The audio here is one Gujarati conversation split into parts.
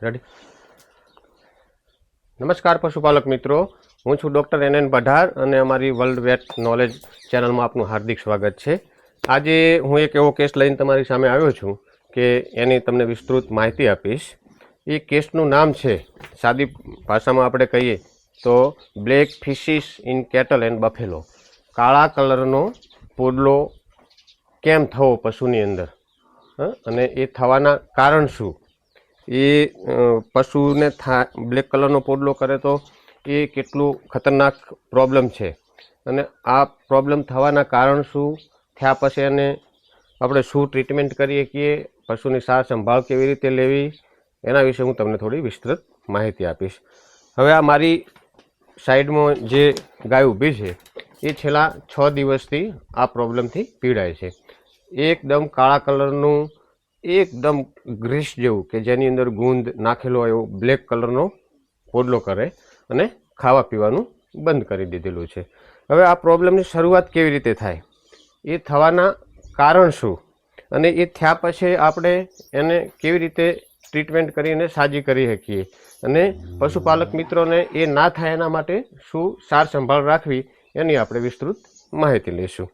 રેડી. નમસ્કાર પશુપાલક મિત્રો, હું છું ડૉક્ટર NN પઢાર અને અમારી વર્લ્ડ વેટ નોલેજ ચેનલમાં આપનું હાર્દિક સ્વાગત છે. આજે હું એક એવો કેસ લઈને તમારી સામે આવ્યો છું કે એની તમને વિસ્તૃત માહિતી આપીશ. એ કેસનું નામ છે, સાદી ભાષામાં આપણે કહીએ તો black fishes in cattle and buffalo. કાળા કલરનો પોડલો કેમ થવો પશુની અંદર, અને એ થવાના કારણ શું, એ પશુને બ્લેક કલરનો પોડલો કરે તો એ કેટલું ખતરનાક પ્રોબ્લેમ છે, અને આ પ્રોબ્લેમ થવાના કારણ શું, થયા પછી એને આપણે શું ટ્રીટમેન્ટ કરીએ શકીએ, પશુની સાર સંભાળ કેવી રીતે લેવી, એના વિશે હું તમને થોડી વિસ્તૃત માહિતી આપીશ. હવે આ મારી સાઈડમાં જે ગાય ઊભી છે એ છેલ્લા 6 દિવસથી આ પ્રોબ્લેમથી પીડાય છે. એકદમ કાળા કલરનું, એકદમ ગ્રીસ જેવું કે જેની અંદર ગુંદ નાખેલો હોય એવું બ્લેક કલરનો પોડલો કરે અને ખાવા પીવાનું બંધ કરી દીધેલું છે. હવે આ પ્રોબ્લેમની શરૂઆત કેવી રીતે થાય, એ થવાના કારણ શું, અને એ થયા પછી આપણે એને કેવી રીતે ટ્રીટમેન્ટ કરીને સાજી કરી શકીએ, અને પશુપાલક મિત્રોને એ ના થાય એના માટે શું સાર સંભાળ રાખવી, એની આપણે વિસ્તૃત માહિતી લઈશું.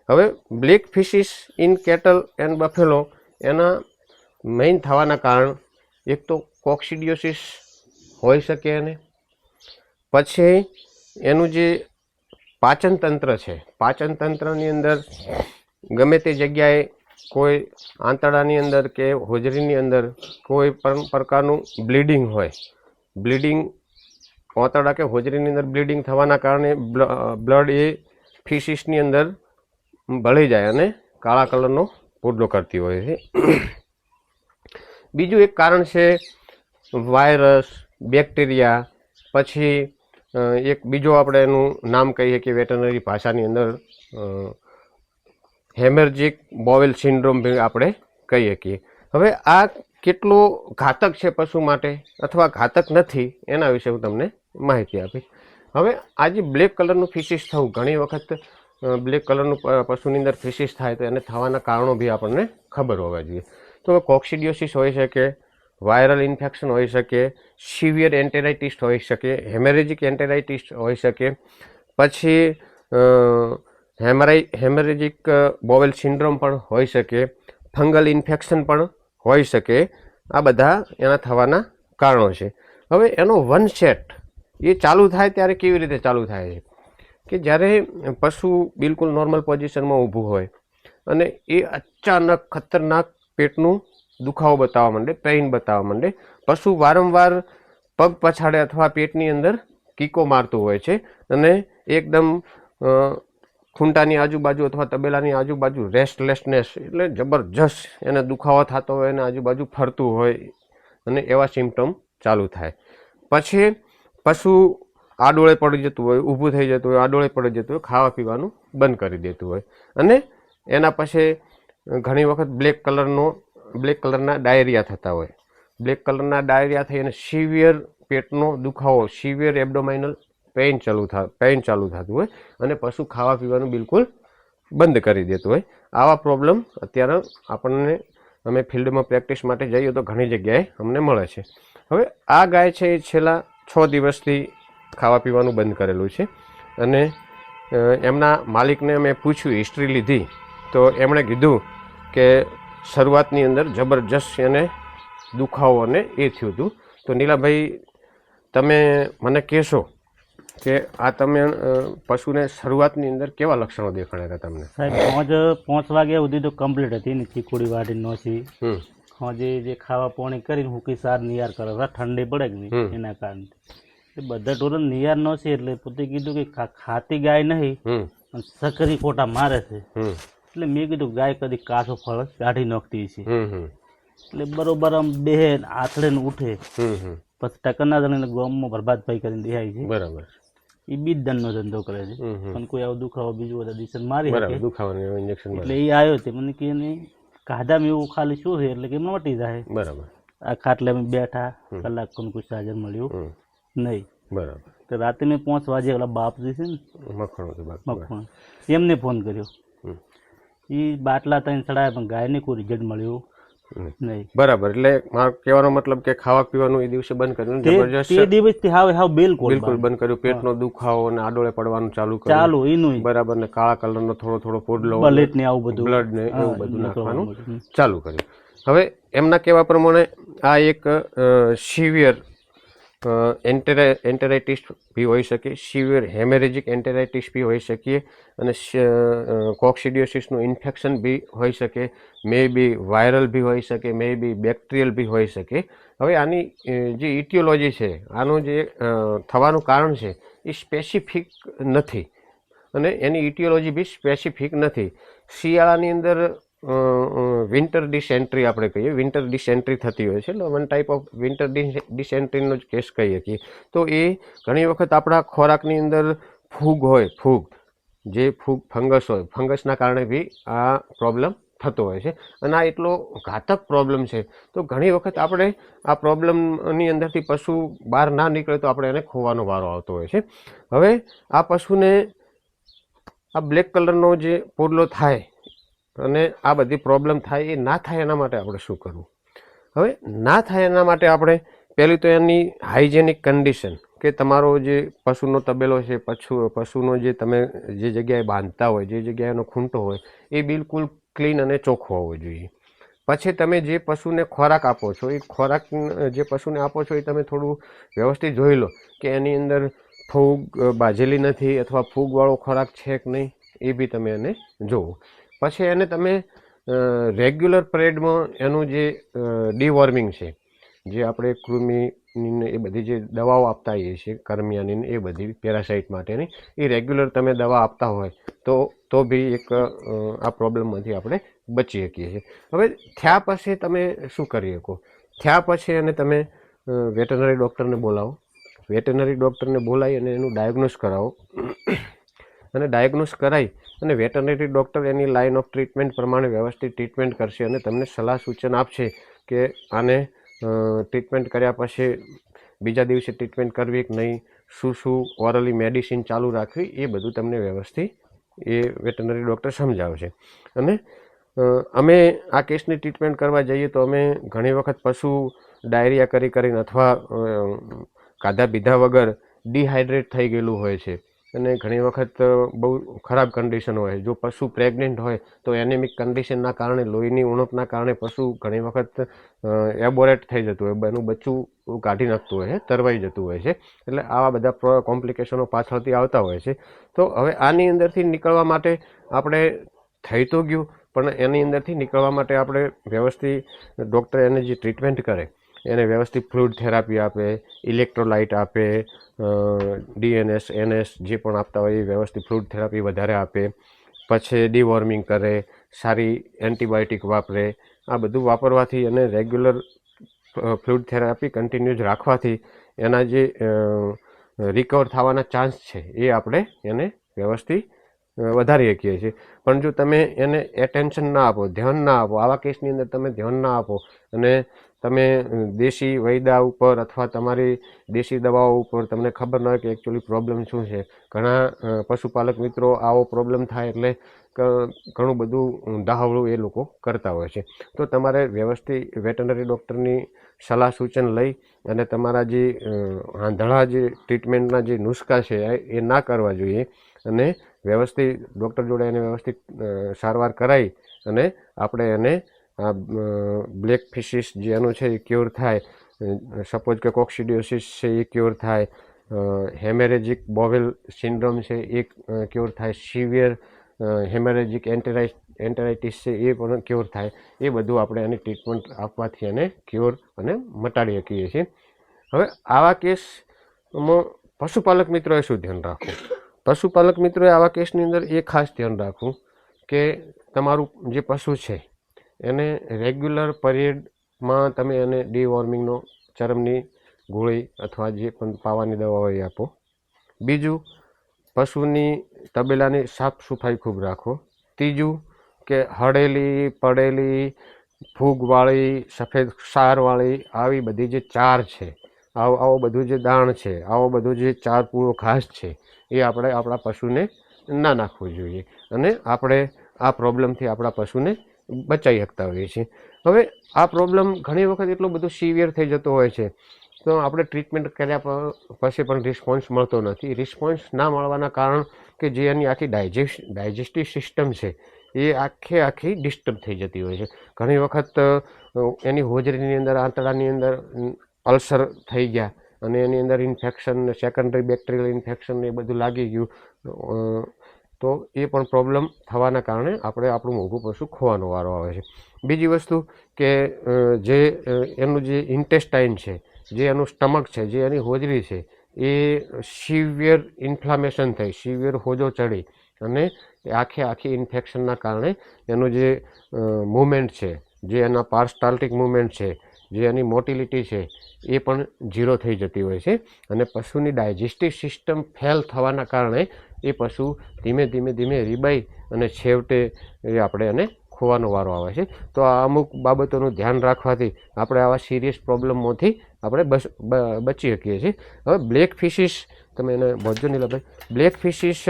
હવે black fishes in cattle and buffalo એના મેઇન થવાના કારણ એક તો કોક્સિડિયોસિસ હોઈ શકે, અને પછી એનું જે પાચન તંત્ર છે, પાચન તંત્રની અંદર ગમે તે જગ્યાએ કોઈ આંતરડાની અંદર કે હોજરીની અંદર કોઈ પણ પ્રકારનું બ્લીડિંગ હોય, બ્લીડિંગ આંતરડા કે હોજરીની અંદર બ્લીડિંગ થવાના કારણે બ્લડ એ ફિશિસની અંદર ભળી જાય અને કાળા કલરનો પોડલો કરતી હોય છે. બીજું એક કારણ છે વાયરસ, બેક્ટેરિયા, પછી એક બીજો આપણે એનું નામ કહીએ કે વેટરનરી ભાષાની અંદર હેમરેજિક બોવેલ સિન્ડ્રોમ આપણે કહીએ શકીએ. હવે આ કેટલો ઘાતક છે પશુ માટે અથવા ઘાતક નથી, એના વિશે હું તમને માહિતી આપીશ. હવે આ જે બ્લેક કલરનું ફિશિસ થવું, ઘણી વખત બ્લેક કલરનું પશુની અંદર ફિશિસ થાય તો એને થવાના કારણો બી આપણને ખબર હોવા જોઈએ. તો કોક્સિડિયોસિસ હોઈ શકે, વાયરલ ઇન્ફેક્શન હોઈ શકે, સિવિયર એન્ટેરાઇટિસ હોઈ શકે, હેમરેજિક એન્ટેરાઇટિસ હોઈ શકે, પછી હેમરેજિક બોવેલ સિન્ડ્રોમ પણ હોઈ શકે, ફંગલ ઇન્ફેક્શન પણ હોઈ શકે. આ બધા એના થવાના કારણો છે. હવે એનો વન સેટ એ ચાલુ થાય ત્યારે કેવી રીતે ચાલુ થાય છે કે જ્યારે પશુ બિલકુલ નોર્મલ પોઝિશનમાં ઊભું હોય અને એ અચાનક ખતરનાક પેટનું દુખાવો બતાવવા માંડે, પેઇન બતાવવા માંડે, પશુ વારંવાર પગ પછાડે અથવા પેટની અંદર કીકો મારતું હોય છે, અને એકદમ ખૂંટાની આજુબાજુ અથવા તબેલાની આજુબાજુ રેસ્ટલેસનેસ એટલે જબરજસ્ત એને દુખાવો થતો હોય અને આજુબાજુ ફરતું હોય, અને એવા સિમ્પટમ ચાલુ થાય. પછી પશુ આડોળે પડી જતું હોય, ઊભું થઈ જતું હોય, આડોળે પડી જતું હોય, ખાવા પીવાનું બંધ કરી દેતું હોય, અને એના પછી ઘણી વખત બ્લેક કલરના ડાયરિયા થતા હોય. બ્લેક કલરના ડાયરિયા થઈ અને સિવિયર પેટનો દુખાવો, સિવિયર એબ્ડોમાઇનલ પેઇન ચાલુ થતું હોય, અને પશુ ખાવા પીવાનું બિલકુલ બંધ કરી દેતું હોય. આવા પ્રોબ્લેમ અત્યારે આપણને, અમે ફિલ્ડમાં પ્રેક્ટિસ માટે જઈએ તો ઘણી જગ્યાએ અમને મળે છે. હવે આ ગાય છે એ છેલ્લા 6 દિવસથી ખાવા પીવાનું બંધ કરેલું છે, અને એમના માલિકને મેં પૂછ્યું, હિસ્ટ્રી લીધી, તો એમણે કીધું કે શરૂઆતની અંદર જબરજસ્ત એને દુખાવો અને એ થયું હતું. તો નીલાભાઈ, તમે મને કહેશો કે આ તમે પશુને શરૂઆતની અંદર કેવા લક્ષણો દેખાડ્યા હતા તમને? સાહેબ 5 વાગ્યા સુધી તો કમ્પ્લીટ હતી ને, ચીકુડી વાળી નોસી, જે ખાવા પોણી કરીને હુકી સાર નિયાર કરે, ઠંડી પડે કે નહીં એના કારણે એ બધા ટોરન નિયાર નો છે. એટલે પોતે કીધું કે ખાતી ગાય નહીં, સકરી ખોટા મારે છે. એટલે મેં કીધું ગાય કદી કાચો ફળ કાઢી નાખતી છે. એટલે બરોબર આમ બેહે, આથડે ને ઉઠે, પછી ટકરના જણે ગામમાં બરબાદભાઈ કરીને દેખાય છે. બરાબર. એ બીજ દંડનો ધંધો કરે છે, પણ કોઈ આવો દુખાવો બીજું બધા દિશન મારી શકે, એટલે એ આવ્યો છે. મને કે કાઢામાં એવું ખાલી શું છે, એટલે કે મટી જાય. બરાબર. આ ખાટલે અમે બેઠા, કલાક કોઈ સાજર મળ્યું નહીં. બરાબર. તો રાતે મેં 5 વાગે ઓલા બાપજી છે ને મખણ, એમને ફોન કર્યો. એ બાટલા ત્રણ ચડાયા, પણ ગાયને કોઈ રિઝલ્ટ મળ્યું નહીં. બરાબર. એટલે મારો કહેવાનો મતલબ કે ખાવા પીવાનું એ દિવસે બંધ કર્યું, તે જબરજસ્ત દિવસથી હાવ બિલકુલ બિલકુલ બંધ કર્યું. પેટનો દુખાવો અને આડોળે પડવાનું ચાલુ કર્યું. ચાલુ એનું બરાબર. ને કાળા કલરનો થોડો પોડલો, બલેટ ને આવું બધું બ્લડ ને એવું બધું નીકળવા નાખવાનું માંડ્યું. ચાલુ કર્યું. હવે એમના કહેવા પ્રમાણે આ એક સિવિયર એન્ટેરાઇટિસ બી હોઈ શકે, સિવિયર હેમેરેજિક એન્ટેરાઇટિસ બી હોઈ શકે, અને કોક્સિડિયોસિસનું ઇન્ફેક્શન બી હોઈ શકે, મે બી વાયરલ બી હોઈ શકે, મે બી બેક્ટેરિયલ બી હોઈ શકે. હવે આની જે ઇટિયોલોજી છે, આનું જે થવાનું કારણ છે એ સ્પેસિફિક નથી, અને એની ઇટિયોલોજી બી સ્પેસિફિક નથી. શિયાળાની અંદર વિન્ટર ડિસેન્ટ્રી આપણે કહીએ, વિન્ટર ડિસેન્ટ્રી થતી હોય છે, એટલે વન ટાઈપ ઓફ વિન્ટર ડિસેન્ટ્રીનો જ કેસ કહીએ છીએ. તો એ ઘણી વખત આપણા ખોરાકની અંદર ફૂગ હોય, જે ફૂગ ફંગસ હોય, ફંગસના કારણે બી આ પ્રોબ્લેમ થતો હોય છે. અને આ એટલો ઘાતક પ્રોબ્લેમ છે, તો ઘણી વખત આપણે આ પ્રોબ્લેમની અંદરથી પશુ બહાર ના નીકળે તો આપણે એને ખોવાનો વારો આવતો હોય છે. હવે આ પશુને આ બ્લેક કલરનો જે પોડલો થાય અને આ બધી પ્રોબ્લેમ થાય, એ ના થાય એના માટે આપણે શું કરવું? હવે ના થાય એના માટે આપણે પહેલી તો એની હાઇજેનિક કન્ડિશન, કે તમારો જે પશુનો તબેલો છે, પશુનો જે તમે જે જગ્યાએ બાંધતા હોય, જે જગ્યાએ એનો ખૂંટો હોય, એ બિલકુલ ક્લીન અને ચોખ્ખો હોવો જોઈએ. પછી તમે જે પશુને ખોરાક આપો છો, એ ખોરાક જે પશુને આપો છો એ તમે થોડું વ્યવસ્થિત જોઈ લો કે એની અંદર ફૂગ બાજેલી નથી અથવા ફૂગવાળો ખોરાક છે કે નહીં, એ બી તમે એને જોવો. પછી એને તમે રેગ્યુલર પીરિયડમાં એનું જે ડીવોર્મિંગ છે, જે આપણે કૃમિની એ બધી જે દવાઓ આપતા હોઈએ છીએ, કરમિયાની એ બધી પેરાસાઇટ માટેની, એ રેગ્યુલર તમે દવા આપતા હોય તો બી એક આ પ્રોબ્લેમમાંથી આપણે બચી શકીએ છીએ. હવે થયા પછી તમે શું કરી શકો? થયા પછી એને તમે વેટરનરી ડૉક્ટરને બોલાવો. વેટરનરી ડૉક્ટરને બોલાવી અને એનું ડાયગ્નોસ કરાવો, અને ડાયગ્નોસ કરાવી અને veterinary doctor any line of treatment પ્રમાણે વ્યવસ્થિત ટ્રીટમેન્ટ કરશે અને તમને સલાહ સૂચન આપશે કે આને ટ્રીટમેન્ટ કર્યા પછી બીજા દિવસે ટ્રીટમેન્ટ કરવી કે નહીં, શું ઓરલી મેડિસિન ચાલુ રાખવી, એ બધું તમને વ્યવસ્થિત એ વેટરનરી ડૉક્ટર સમજાવશે. અને અમે આ કેસની ટ્રીટમેન્ટ કરવા જઈએ તો અમે ઘણી વખત પશુ ડાયરિયા કરીને અથવા ખાધા પીધા વગર ડિહાઇડ્રેટ થઈ ગયેલું હોય છે, અને ઘણી વખત બહુ ખરાબ કન્ડિશન હોય. જો પશુ પ્રેગ્નેન્ટ હોય તો એનેમિક કન્ડિશનના કારણે, લોહીની ઉણપના કારણે પશુ ઘણી વખત એબોરેટ થઈ જતું હોય, એનું બચ્ચું કાઢી નાખતું હોય છે, તરવાઈ જતું હોય છે. એટલે આવા બધા કોમ્પ્લિકેશનો પાછળથી આવતા હોય છે. તો હવે આની અંદરથી નીકળવા માટે આપણે થઈ તો ગયું, પણ એની અંદરથી નીકળવા માટે આપણે વ્યવસ્થિત ડૉક્ટર એને જે ટ્રીટમેન્ટ કરે, એને વ્યવસ્થિત ફ્લુઇડ થેરાપી આપે, ઇલેક્ટ્રોલાઇટ આપે, DNS NS જે પણ આપતા હોય એ વ્યવસ્થિત ફ્લુઇડ થેરાપી વધારે આપે, પછી ડીવોર્મિંગ કરે, સારી એન્ટીબાયોટિક વાપરે. આ બધું વાપરવાથી અને રેગ્યુલર ફ્લુઇડ થેરાપી કન્ટિન્યુઅસ રાખવાથી એના જે રિકવર થવાના ચાન્સ છે એ આપણે એને વ્યવસ્થિત વધારી શકીએ છીએ. પણ જો તમે એને એટેન્શન ના આપો, ધ્યાન ના આપો, આવા કેસની અંદર તમે ધ્યાન ના આપો અને તમે દેશી વૈદા ઉપર અથવા તમારી દેશી દવાઓ ઉપર તમને ખબર ન હોય કે એકચ્યુઅલી પ્રોબ્લેમ શું છે. ઘણા પશુપાલક મિત્રો આવો પ્રોબ્લેમ થાય એટલે ઘણું બધું દહાવળું એ લોકો કરતા હોય છે. તો તમારે વ્યવસ્થિત વેટરનરી ડૉક્ટરની સલાહ સૂચન લઈ અને તમારા જે આંધળા જે ટ્રીટમેન્ટના જે નુસ્ખા છે એ ના કરવા જોઈએ, અને વ્યવસ્થિત ડૉક્ટર જોડે એને વ્યવસ્થિત સારવાર કરાવી અને આપણે એને બ્લેક ફિશિસ જે એનું છે એ ક્યોર થાય, સપોઝ કે કોક્સિડિયોસિસ છે એ ક્યોર થાય, હેમેરેજિક બોવેલ સિન્ડ્રોમ છે એ ક્યોર થાય, સિવિયર હેમેરેજિક એન્ટેરાઇટિસ છે એ પણ ક્યોર થાય. એ બધું આપણે એની ટ્રીટમેન્ટ આપવાથી એને ક્યોર અને મટાડી શકીએ છીએ. હવે આવા કેસમાં પશુપાલક મિત્રોએ શું ધ્યાન રાખવું? પશુપાલક મિત્રોએ આવા કેસની અંદર એ ખાસ ધ્યાન રાખવું કે તમારું જે પશુ છે એને રેગ્યુલર પીરિયડમાં તમે એને ડીવોર્મિંગનો ચરમની ગોળી અથવા જે પણ પાવાની દવા હોય એ આપો. બીજું, પશુની તબેલાની સાફ સફાઈ ખૂબ રાખો. ત્રીજું કે હળેલી પડેલી ફૂગવાળી, સફેદ ક્ષારવાળી આવી બધી જે ચાર છે, આવો બધું જે દાણ છે, આવો બધું જે ચાર પૂરો ઘાસ છે એ આપણે આપણા પશુને ના નાખવું જોઈએ, અને આપણે આ પ્રોબ્લેમથી આપણા પશુને બચાવી શકતા હોઈએ છીએ. હવે આ પ્રોબ્લેમ ઘણી વખત એટલો બધો સિવિયર થઈ જતો હોય છે, તો આપણે ટ્રીટમેન્ટ કર્યા પછી પણ રિસ્પોન્સ મળતો નથી. રિસ્પોન્સ ના મળવાના કારણ કે જે એની આખી ડાયજેસ્ટિવ સિસ્ટમ છે એ આખી ડિસ્ટર્બ થઈ જતી હોય છે. ઘણી વખત એની હોજરીની અંદર, આંતરડાની અંદર અલ્સર થઈ ગયા અને એની અંદર ઇન્ફેક્શન, સેકન્ડરી બેક્ટેરિયલ ઇન્ફેક્શન એ બધું લાગી ગયું, તો એ પણ પ્રોબ્લેમ થવાના કારણે આપણે આપણું મોંઘું પશુ ખોવાનો વારો આવે છે. બીજી વસ્તુ કે જે એનું જે ઇન્ટેસ્ટાઇન છે, જે એનું સ્ટમક છે, જે એની હોજરી છે, એ સિવિયર ઇન્ફ્લામેશન થઈ, સિવિયર હોજો ચડી અને આખી ઇન્ફેક્શનના કારણે એનું જે મૂવમેન્ટ છે, જે એના પાર્સ્ટાલ્ટિક મૂવમેન્ટ છે, જે એની મોટિલિટી છે, એ પણ ઝીરો થઈ જતી હોય છે. અને પશુની ડાયજેસ્ટિવ સિસ્ટમ ફેલ થવાના કારણે એ પશુ ધીમે ધીમે રીબાઈ અને છેવટે એ આપણે એને ખોવાનો વારો આવે છે. તો આ અમુક બાબતોનું ધ્યાન રાખવાથી આપણે આવા સિરિયસ પ્રોબ્લેમોથી આપણે બચી શકીએ છીએ. હવે બ્લેક ફિશિસ, તમે એને બોજો નહીં લગાય, બ્લેક ફિશિસ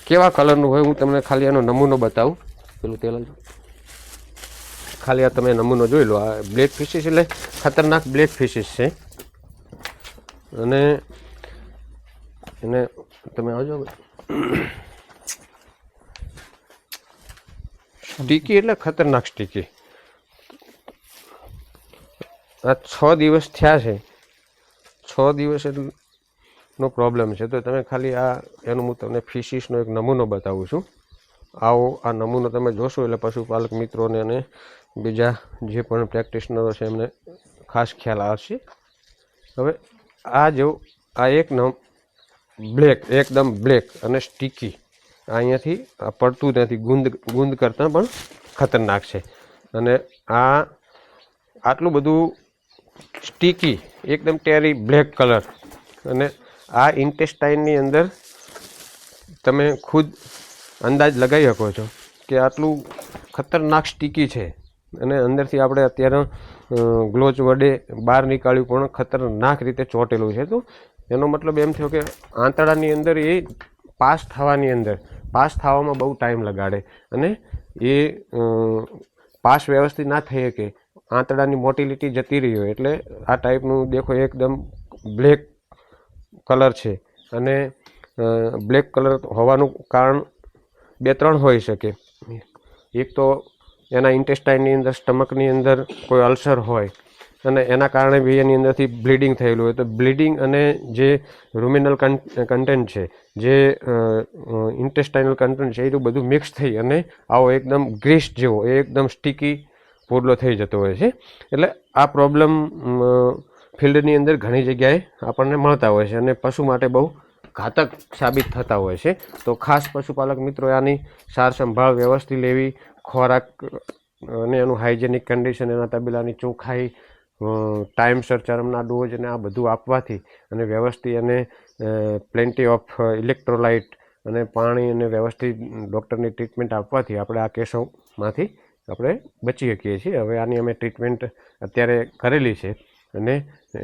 કેવા કલરનું હોય હું તમને ખાલી એનો નમૂનો બતાવું. પેલું તેલ ખાલી આ તમે નમૂનો જોઈ લો. આ બ્લેક ફિશિસ એટલે ખતરનાક બ્લેક ફિશિસ છે. અને એને તમે આવજો. સ્ટીકી એટલે ખતરનાક સ્ટીકી. આ 6 દિવસ થયા છે, 6 દિવસ નો પ્રોબ્લેમ છે. તો તમે ખાલી આ એનું હું તમને ફિશિસનો એક નમૂનો બતાવું છું. આવો આ નમૂનો તમે જોશો એટલે પશુપાલક મિત્રોને અને બીજા જે પણ પ્રેક્ટિશનરો છે એમને ખાસ ખ્યાલ આવશે. હવે આ જો આ એક બ્લેક, એકદમ બ્લેક અને સ્ટીકી, અહીંયાથી પડતું નથી, ગુંદ કરતાં પણ ખતરનાક છે. અને આ આટલું બધું સ્ટીકી, એકદમ ટેરી બ્લેક કલર, અને આ ઇન્ટેસ્ટાઇનની અંદર તમે ખુદ અંદાજ લગાવી શકો છો કે આટલું ખતરનાક સ્ટીકી છે. અને અંદરથી આપણે અત્યારે ગ્લોચ વડે બહાર નીકાળ્યું પણ ખતરનાક રીતે ચોંટેલું છે. તો એનો મતલબ એમ થયો કે આંતરડાની અંદર એ પાસ થવામાં બહુ ટાઈમ લગાડે અને એ પાસ વ્યવસ્થિત ના થઈ શકે, આંતરડાની મોટિલિટી જતી રહી હોય. એટલે આ ટાઈપનું દેખો એકદમ બ્લેક કલર છે. અને બ્લેક કલર હોવાનું કારણ 2-3 હોઈ શકે. એક તો એના ઇન્ટેસ્ટાઇનની અંદર, સ્ટમકની અંદર કોઈ અલ્સર હોય અને એના કારણે બી એની અંદરથી બ્લીડિંગ થયેલું હોય. તો બ્લીડિંગ અને જે રૂમિનલ કન્ટેન્ટ છે, જે ઇન્ટેસ્ટાઇનલ કન્ટેન્ટ છે, એ તો બધું મિક્સ થઈ અને આવો એકદમ ગ્રીસ જેવો, એકદમ સ્ટીકી પોડલો થઈ જતો હોય છે. એટલે આ પ્રોબ્લેમ ફિલ્ડની અંદર ઘણી જગ્યાએ આપણને મળતા હોય છે અને પશુ માટે બહુ ઘાતક સાબિત થતા હોય છે. તો ખાસ પશુપાલક મિત્રો આની સાર સંભાળ વ્યવસ્થિત લેવી, ખોરાક અને એનું હાઇજેનિક કન્ડિશન, એના તબેલાની ચોખ્ખાઈ, ટાઈમસર ચરમના ડોઝ અને આ બધું આપવાથી અને વ્યવસ્થિત અને પ્લેન્ટી ઓફ ઇલેક્ટ્રોલાઇટ અને પાણી અને વ્યવસ્થિત ડૉક્ટરની ટ્રીટમેન્ટ આપવાથી આપણે આ કેસોમાંથી આપણે બચી શકીએ છીએ. હવે આની અમે ટ્રીટમેન્ટ અત્યારે કરેલી છે અને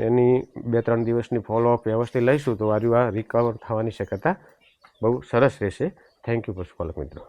એની 2-3 દિવસની ફોલોઅપ વ્યવસ્થિત લઈશું તો આ રિકવર થવાની શક્યતા બહુ સરસ રહેશે. થેન્ક યુ પશુપાલક મિત્રો.